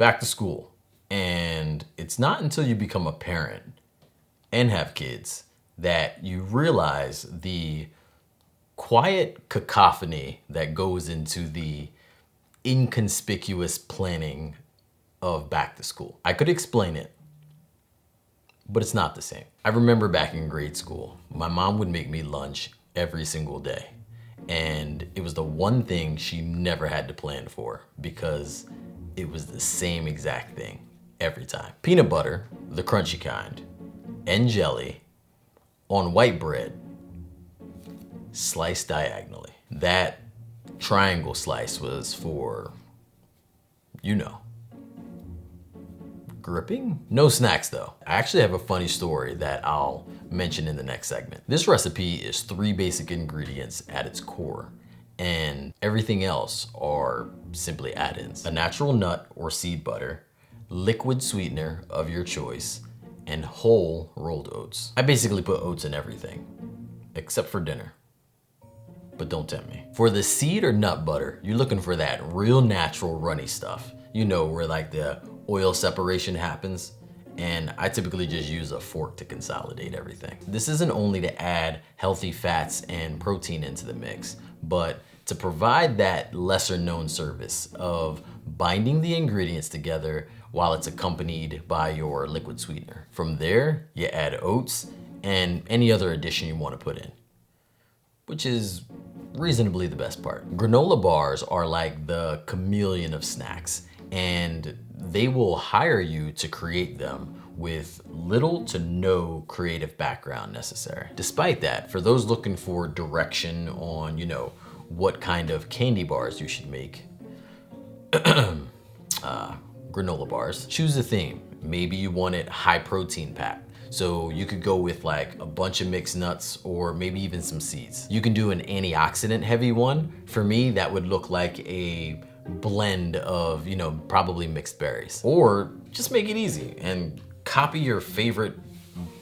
back to school. And it's not until you become a parent and have kids that you realize the quiet cacophony that goes into the inconspicuous planning of back to school. I could explain it, but it's not the same. I remember back in grade school, my mom would make me lunch every single day. And it was the one thing she never had to plan for because it was the same exact thing every time. Peanut butter, the crunchy kind, and jelly on white bread, sliced diagonally. That triangle slice was for, you know, gripping? No snacks though. I actually have a funny story that I'll mention in the next segment. This recipe is 3 basic ingredients at its core, and everything else are simply add-ins. A natural nut or seed butter, liquid sweetener of your choice, and whole rolled oats. I basically put oats in everything, except for dinner. But don't tempt me. For the seed or nut butter, you're looking for that real natural runny stuff. You know, where like the oil separation happens. And I typically just use a fork to consolidate everything. This isn't only to add healthy fats and protein into the mix, but to provide that lesser known service of binding the ingredients together while it's accompanied by your liquid sweetener. From there, you add oats and any other addition you want to put in, which is reasonably the best part. Granola bars are like the chameleon of snacks, and they will hire you to create them with little to no creative background necessary. Despite that, for those looking for direction on, you know, what kind of candy bars you should make, granola bars, choose a theme. Maybe you want it high protein packed. So you could go with like a bunch of mixed nuts or maybe even some seeds. You can do an antioxidant heavy one. For me, that would look like a blend of, you know, probably mixed berries. Or just make it easy and copy your favorite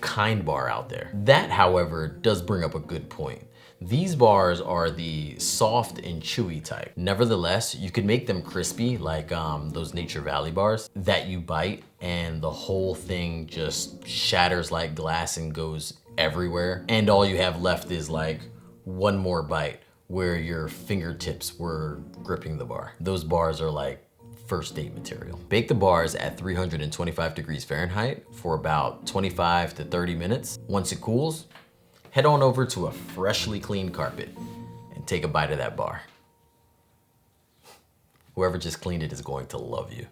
kind bar out there. That, however, does bring up a good point. These bars are the soft and chewy type. Nevertheless, you can make them crispy like those Nature Valley bars that you bite and the whole thing just shatters like glass and goes everywhere. And all you have left is like one more bite where your fingertips were gripping the bar. Those bars are like first date material. Bake the bars at 325 degrees Fahrenheit for about 25 to 30 minutes. Once it cools, head on over to a freshly cleaned carpet and take a bite of that bar. Whoever just cleaned it is going to love you.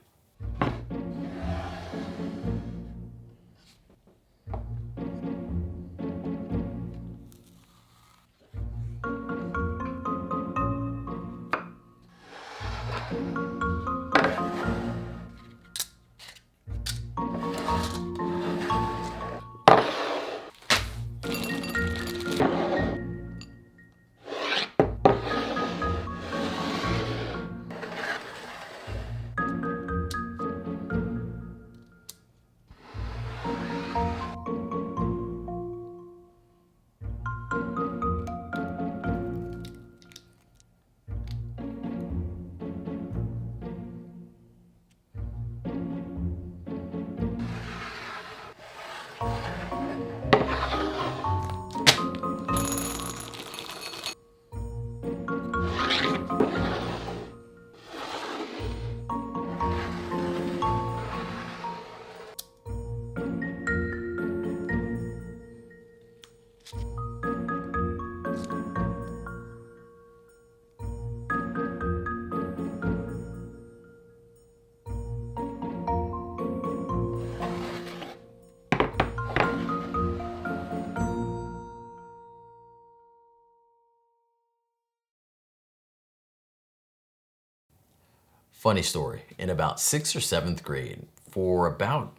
Funny story, in about 6th or 7th grade, for about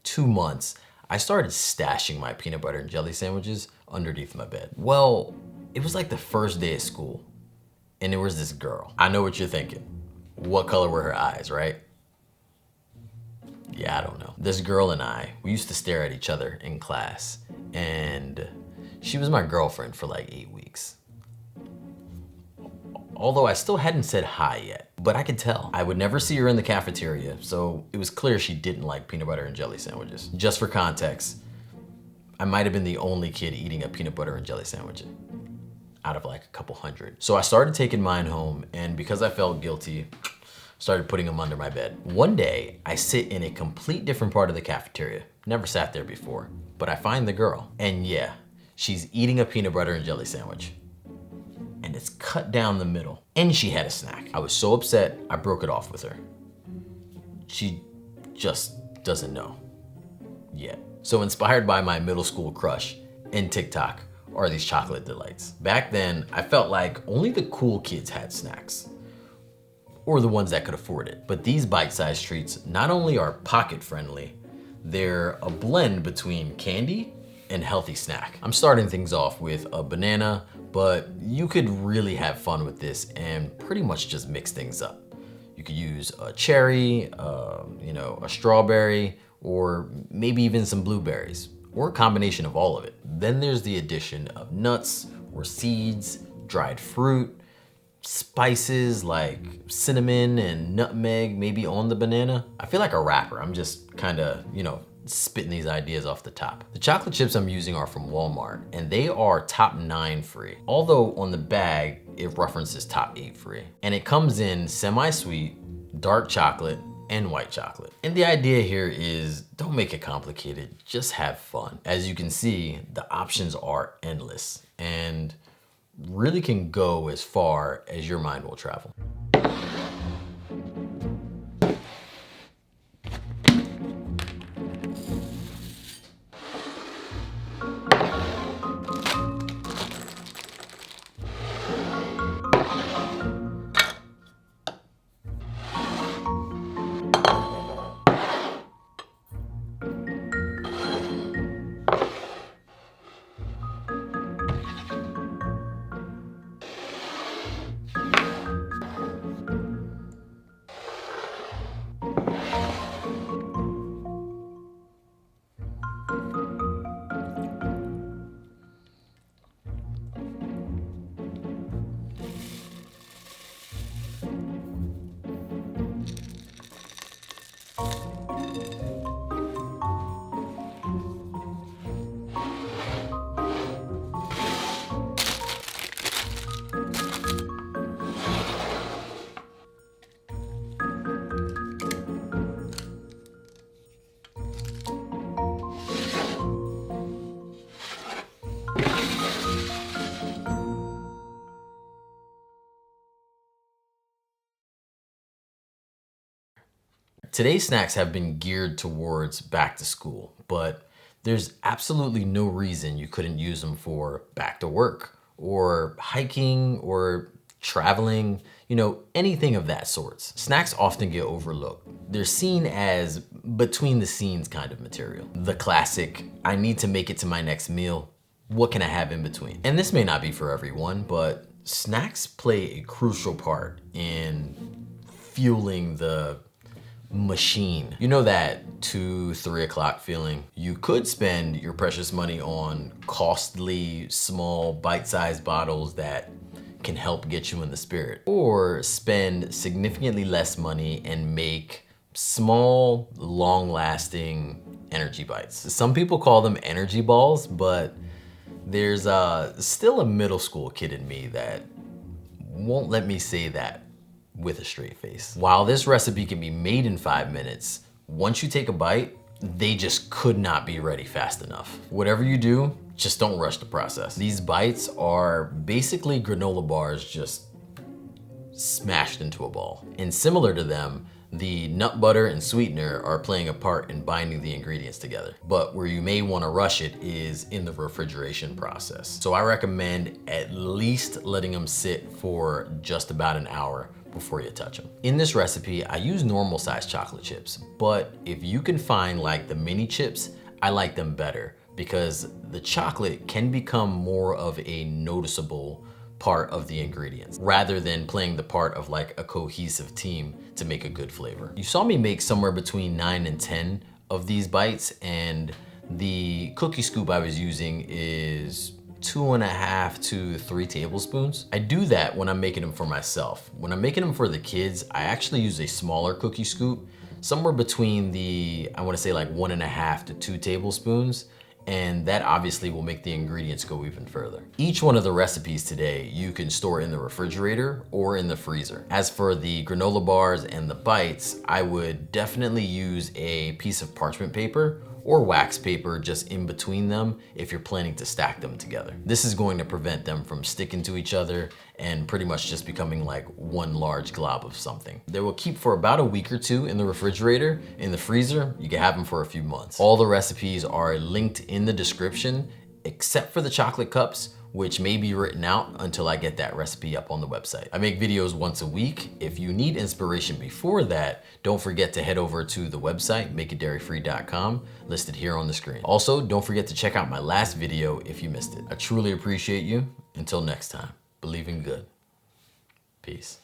2 months, I started stashing my peanut butter and jelly sandwiches underneath my bed. Well, it was like the first day of school, and there was this girl. I know what you're thinking. What color were her eyes, right? Yeah, I don't know. This girl and I, we used to stare at each other in class, and she was my girlfriend for like 8 weeks. Although I still hadn't said hi yet. but I could tell. I would never see her in the cafeteria, so it was clear she didn't like peanut butter and jelly sandwiches. Just for context, I might have been the only kid eating a peanut butter and jelly sandwich out of like a couple hundred. So I started taking mine home, and because I felt guilty, started putting them under my bed. One day, I sit in a complete different part of the cafeteria. Never sat there before, but I find the girl. And yeah, she's eating a peanut butter and jelly sandwich. And it's cut down the middle. And she had a snack. I was so upset, I broke it off with her. She just doesn't know yet. So inspired by my middle school crush and TikTok are these chocolate delights. Back then, I felt like only the cool kids had snacks, or the ones that could afford it. But these bite-sized treats not only are pocket-friendly, they're a blend between candy and healthy snack. I'm starting things off with a banana, but you could really have fun with this and pretty much just mix things up. You could use a cherry, a strawberry, or maybe even some blueberries, or a combination of all of it. Then there's the addition of nuts or seeds, dried fruit, spices like cinnamon and nutmeg, maybe on the banana. I feel like a rapper. I'm just kind of, spitting these ideas off the top. The chocolate chips I'm using are from Walmart, and they are top 9 free. Although on the bag, it references top 8 free. And it comes in semi-sweet, dark chocolate, and white chocolate. And the idea here is don't make it complicated, just have fun. As you can see, the options are endless and really can go as far as your mind will travel. Today's snacks have been geared towards back to school, but there's absolutely no reason you couldn't use them for back to work or hiking or traveling, anything of that sort. Snacks often get overlooked. They're seen as between the scenes kind of material. The classic, I need to make it to my next meal. What can I have in between? And this may not be for everyone, but snacks play a crucial part in fueling the machine. You know that 2-3 o'clock feeling? You could spend your precious money on costly, small, bite-sized bottles that can help get you in the spirit, or spend significantly less money and make small, long-lasting energy bites. Some people call them energy balls, but there's still a middle school kid in me that won't let me say that with a straight face. While this recipe can be made in 5 minutes, once you take a bite, they just could not be ready fast enough. Whatever you do, just don't rush the process. These bites are basically granola bars just smashed into a ball. And similar to them, the nut butter and sweetener are playing a part in binding the ingredients together. But where you may want to rush it is in the refrigeration process. So I recommend at least letting them sit for just about an hour before you touch them. In this recipe, I use normal sized chocolate chips, but if you can find like the mini chips, I like them better because the chocolate can become more of a noticeable part of the ingredients rather than playing the part of like a cohesive team to make a good flavor. You saw me make somewhere between 9 and 10 of these bites, and the cookie scoop I was using is 2.5 to 3 tablespoons. I do that when I'm making them for myself. When I'm making them for the kids, I actually use a smaller cookie scoop, somewhere between the, I wanna say like 1.5 to 2 tablespoons, and that obviously will make the ingredients go even further. Each one of the recipes today you can store in the refrigerator or in the freezer. As for the granola bars and the bites, I would definitely use a piece of parchment paper or wax paper just in between them if you're planning to stack them together. This is going to prevent them from sticking to each other and pretty much just becoming like one large glob of something. They will keep for about a week or two in the refrigerator. In the freezer, you can have them for a few months. All the recipes are linked in the description, except for the chocolate cups, which may be written out until I get that recipe up on the website. I make videos once a week. If you need inspiration before that, don't forget to head over to the website, makeitdairyfree.com, listed here on the screen. Also, don't forget to check out my last video if you missed it. I truly appreciate you. Until next time, believe in good. Peace.